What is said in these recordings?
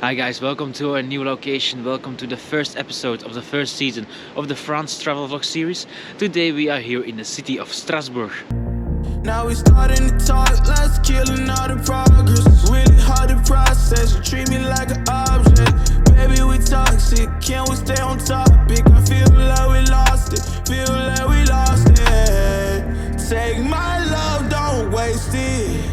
Hi guys, welcome to our new location. Welcome to the first episode of the first season of the France travel vlog series. Today we are here in the city of Strasbourg. Now we starting to talk, let's kill another progress. Really hard to process, you treat me like an object. Baby, we toxic, can we stay on topic? I feel like we lost it, feel like we lost it. Take my love, don't waste it,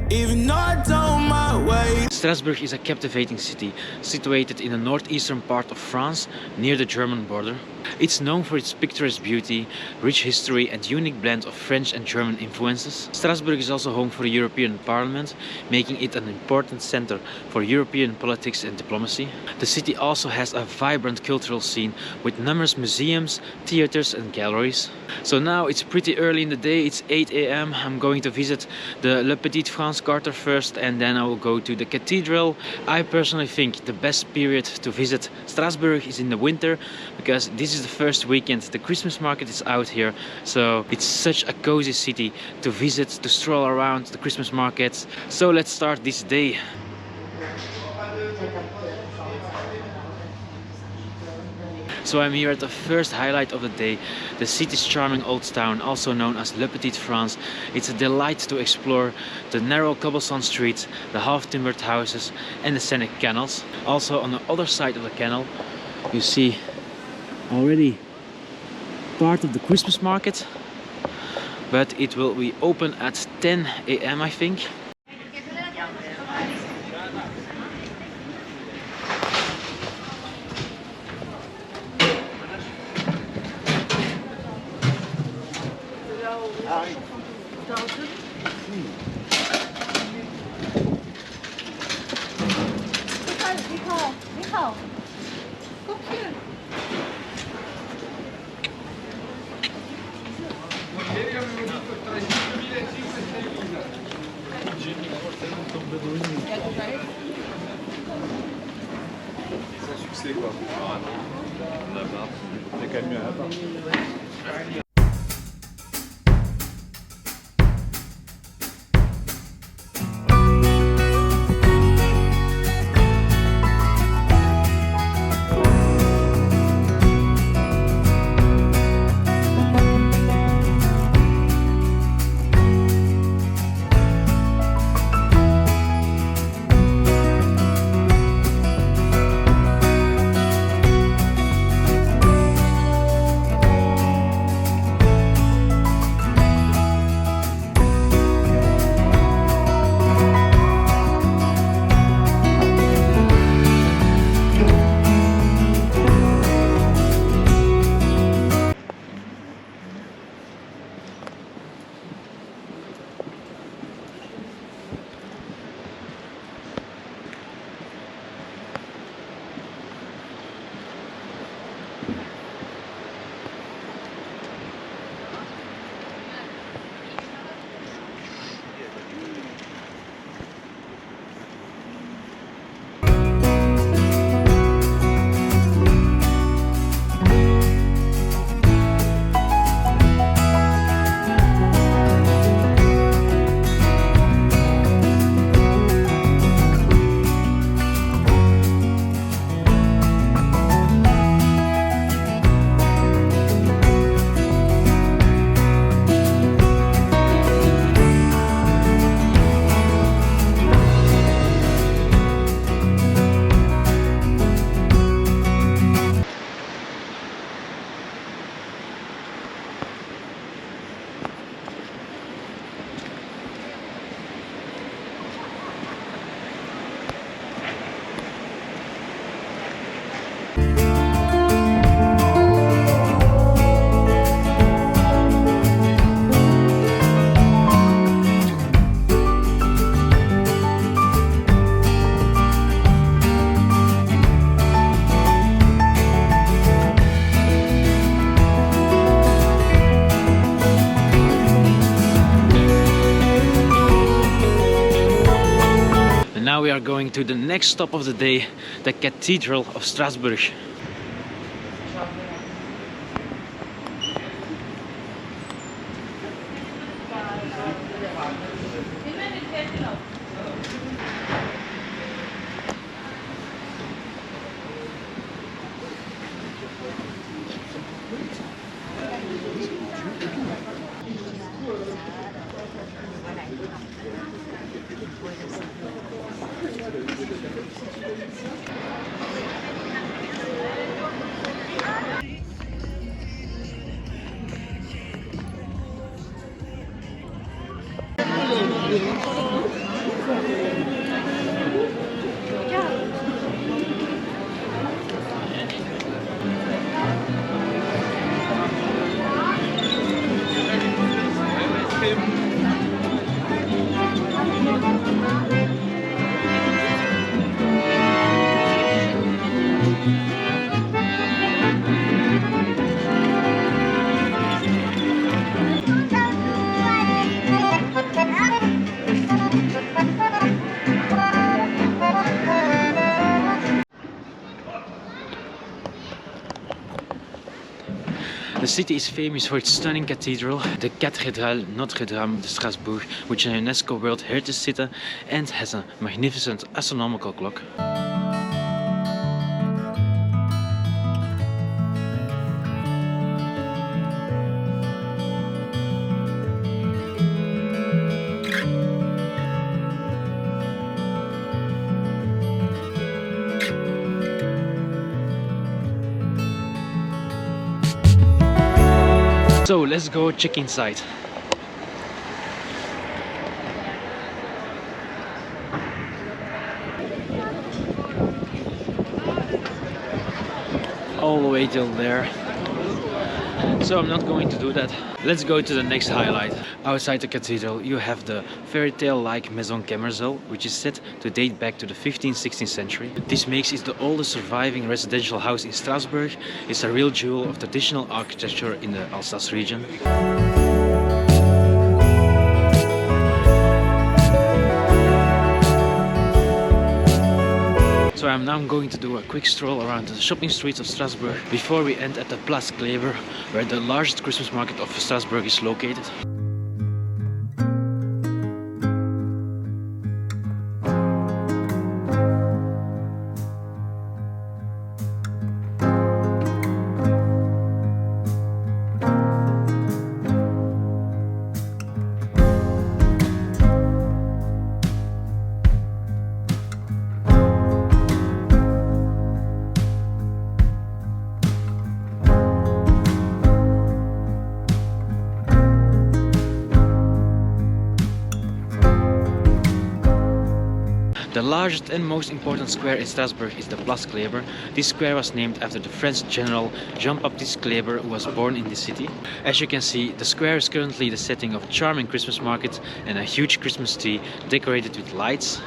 even though I don't my way. Strasbourg is a captivating city, situated in the northeastern part of France, near the German border. It's known for its picturesque beauty, rich history and unique blend of French and German influences. Strasbourg is also home for the European Parliament, making it an important center for European politics and diplomacy. The city also has a vibrant cultural scene with numerous museums, theaters and galleries. So now it's pretty early in the day, it's 8 AM. I'm going to visit the Petit France Quarter first and then I will go to the Cathedral. I personally think the best period to visit Strasbourg is in the winter, because this is the first weekend the Christmas market is out here, so it's such a cozy city to visit, to stroll around the Christmas markets. So let's start this day. So I'm here at the first highlight of the day, the city's charming old town, also known as Le Petit France. It's a delight to explore the narrow cobblestone streets, the half-timbered houses and the scenic canals. Also on the other side of the canal you see already part of the Christmas market, but it will be open at 10 AM I think. C'est un succès quoi. Ah non, là-bas, c'est quand même mieux là-bas. Now we are going to the next stop of the day, the Cathedral of Strasbourg. The city is famous for its stunning cathedral, the Cathedral Notre-Dame de Strasbourg, which is a UNESCO World Heritage Site and has a magnificent astronomical clock. So let's go check inside. All the way till there. So I'm not going to do that. Let's go to the next highlight. Outside the cathedral you have the fairy tale like Maison Cammerzel, which is said to date back to the 15th-16th century. This makes it the oldest surviving residential house in Strasbourg. It's a real jewel of traditional architecture in the Alsace region. So I'm now going to do a quick stroll around the shopping streets of Strasbourg before we end at the Place Kleber, where the largest Christmas market of Strasbourg is located. The largest and most important square in Strasbourg is the Place Kleber. This square was named after the French general Jean-Baptiste Kleber, who was born in this city. As you can see, the square is currently the setting of a charming Christmas market and a huge Christmas tree decorated with lights.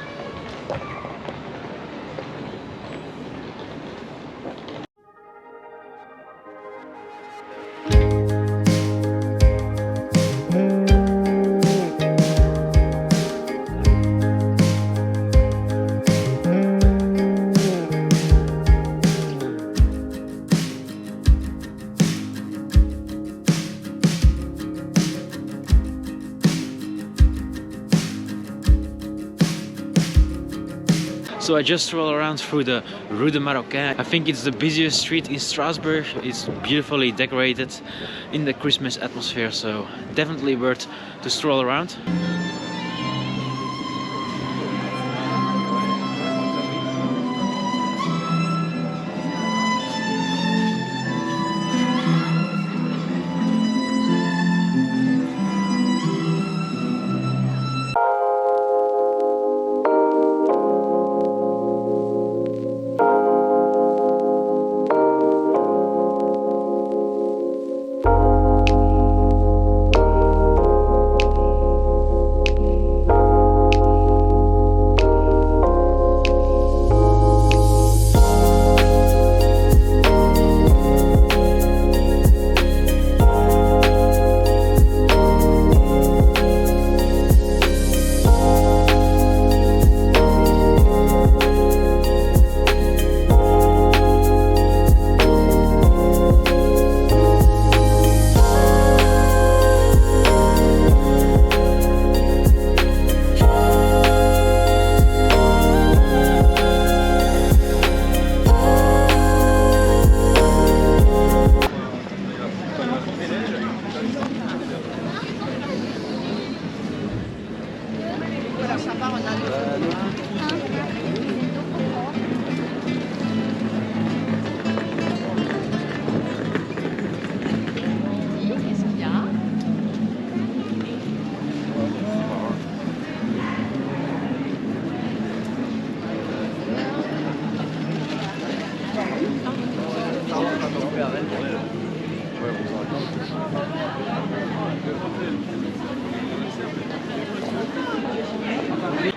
So I just stroll around through the Rue de Marocain. I think it's the busiest street in Strasbourg. It's beautifully decorated in the Christmas atmosphere, so definitely worth to stroll around.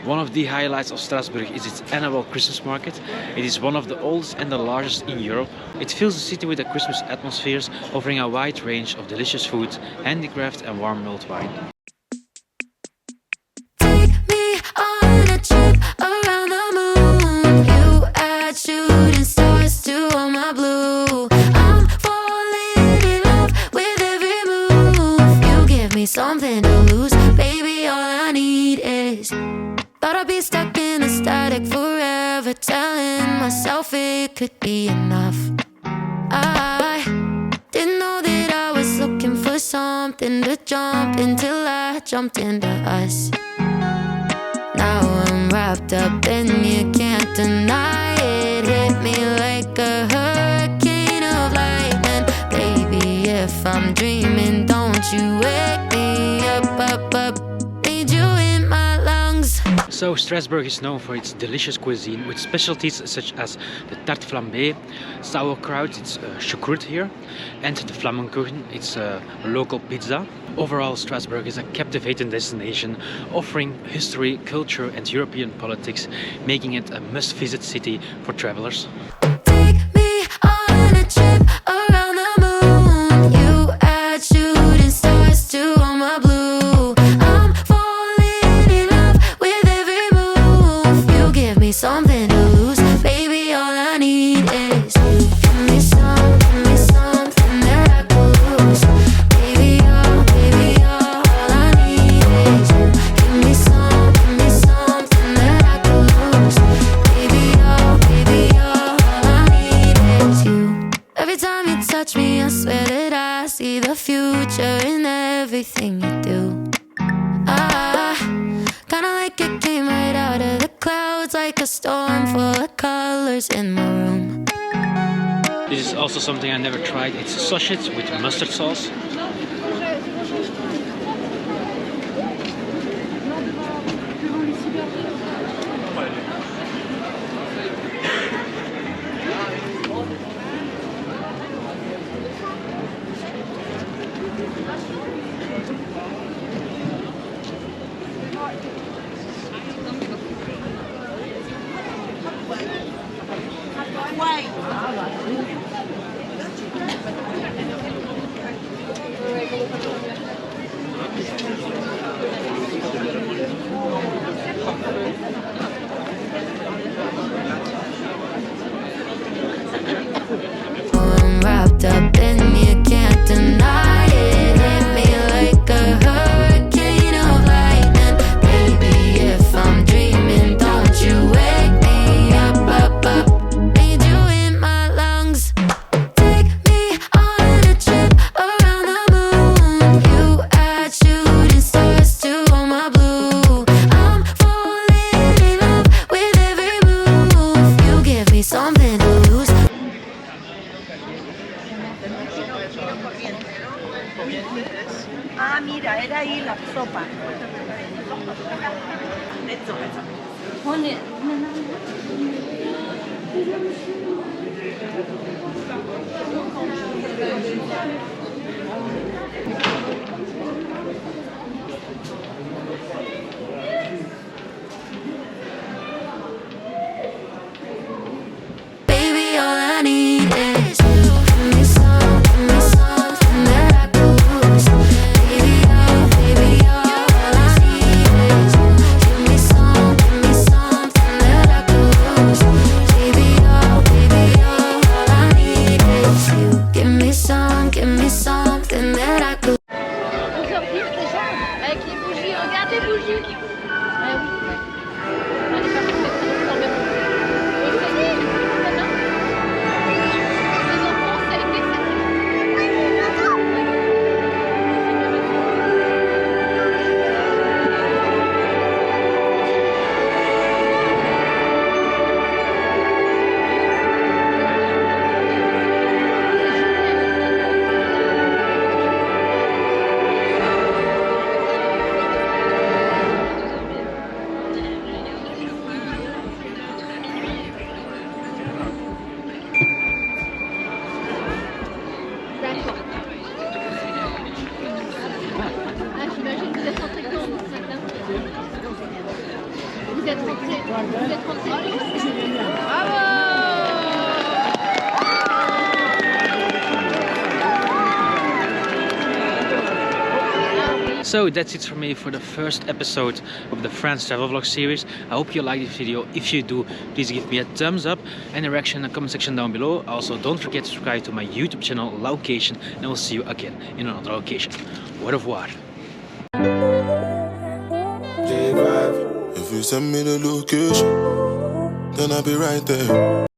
One of the highlights of Strasbourg is its annual Christmas market. It is one of the oldest and the largest in Europe. It fills the city with a Christmas atmosphere, offering a wide range of delicious food, handicraft and warm mulled wine. Take me on a trip around the moon. You add shooting stars to all my blue. I'm falling in love with every move. You give me something to lose, baby. All I need is. Thought I'd be stuck in a static forever, telling myself it could be enough. I didn't know that I was looking for something to jump until I jumped into us. Now I'm wrapped up and you can't deny it. Hit me like a hurricane of lightning. Baby, if I'm dreaming, don't you wake me up, up, up. Need you in my lungs. So Strasbourg is known for its delicious cuisine with specialties such as the tarte flambée, sauerkraut, it's choucroute here, and the flammkuchen, it's a local pizza. Overall, Strasbourg is a captivating destination offering history, culture and European politics, making it a must-visit city for travelers. Take me on a trip around the moon. You add shooting stars to all my blue. I'm falling in love with every move. You give me something to lose, baby. All I need is give me something that I could lose, baby. All I need is give me something that I could lose, baby. All I need is you. Every time you touch me, I swear that I see the future in everything you do. I kinda like it came right out of the clouds, like a storm full of colors in my room. This is also something I never tried. It's sausage with mustard sauce. I'm wrapped up and you can't deny it. Hit me like a hurricane of lightning. Baby, if I'm dreaming, don't you wake me up, up, up. Need you in my lungs. Take me on a trip around the moon. You add shooting stars to all my blue. I'm falling in love with every move. You give me something to lose. Ah, mira, era ahí la sopa. Baby, all I need is give me something that I could lose. Baby, all I need is give me something that I could lose. Baby, all I need is you. Give me something that I could. On surprise déjà avec les bougies, regarde les bougies. Ah oui. On est pas tous les dans le même. Et c'est dit, maintenant. Les enfants, ça a été êtes rentrés. Vous êtes rentrés. Bravo! So that's it for me for the first episode of the France travel vlog series. I hope you liked this video. If you do, please give me a thumbs up and a reaction in the comment section down below. Also, don't forget to subscribe to my YouTube channel, LAWCATION, and I will see you again in another location. Au revoir. If you send me the location, then I'll be right there.